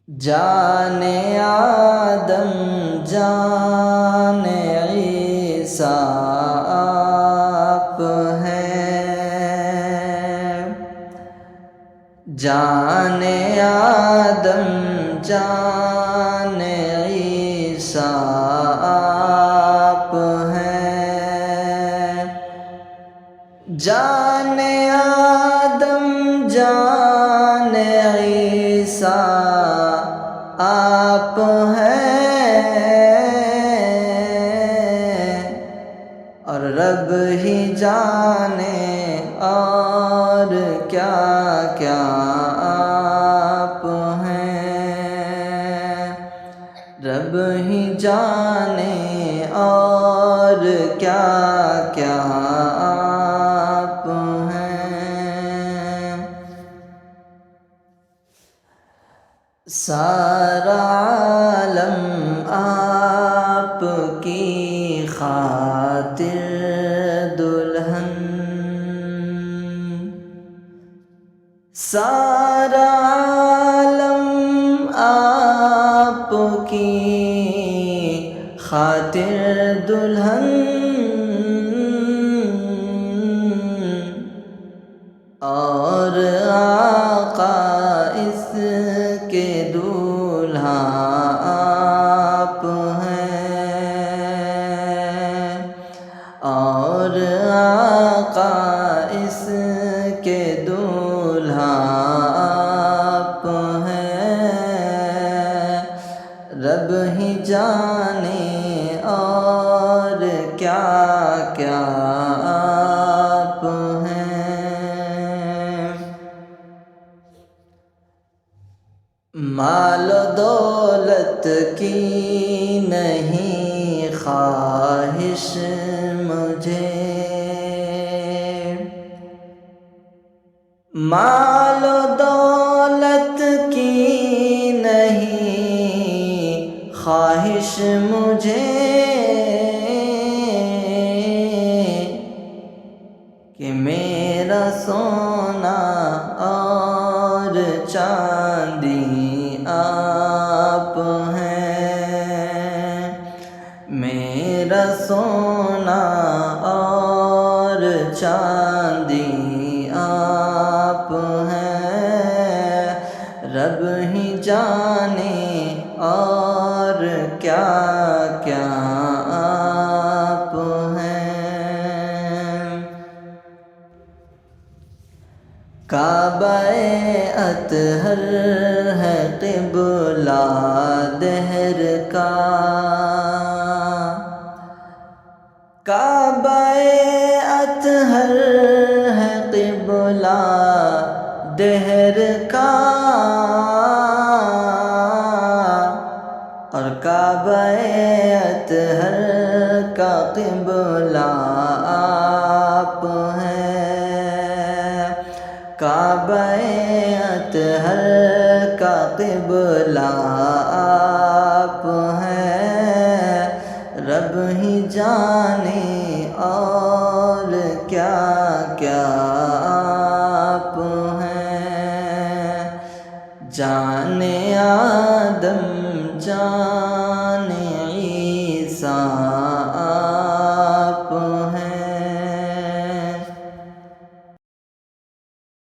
جان آدم جان عیسیٰ آپ ہیں، جان آدم جان عیسیٰ آپ ہیں، جان آدم جان عیسیٰ آپ ہیں، اور رب ہی جانے اور کیا کیا آپ ہیں، رب ہی جانے اور کیا کیا آپ ہیں۔ سارا عالم آپ کی خاطر دلہن، سارا عالم آپ کی خاطر دلہن، اور آقا اس کے دولہا آپ ہیں، اور آقا اس کے دولہا آپ ہیں، رب ہی جانے اور کیا کیا آپ ہیں۔ مال و دولت کی نہیں خواہش مجھے، مال و دولت کی نہیں خواہش مجھے، کہ میرا سونا اور چاندی آپ ہیں، میرا سونا اور چاندی آپ ہیں، رب ہی جانے اور کیا کیا آپ ہیں۔ کعبہ اطہر ہے قبلہ دہر کا، کعبہ اطہر ہے قبلہ دہر کا، اور کعبہ اطہر کا قبلہ آپ ہیں، کعبہ اطہر کا قبلہ آپ ہیں، رب ہی جانے اور کیا کیا آپ ہیں، جان آدم جان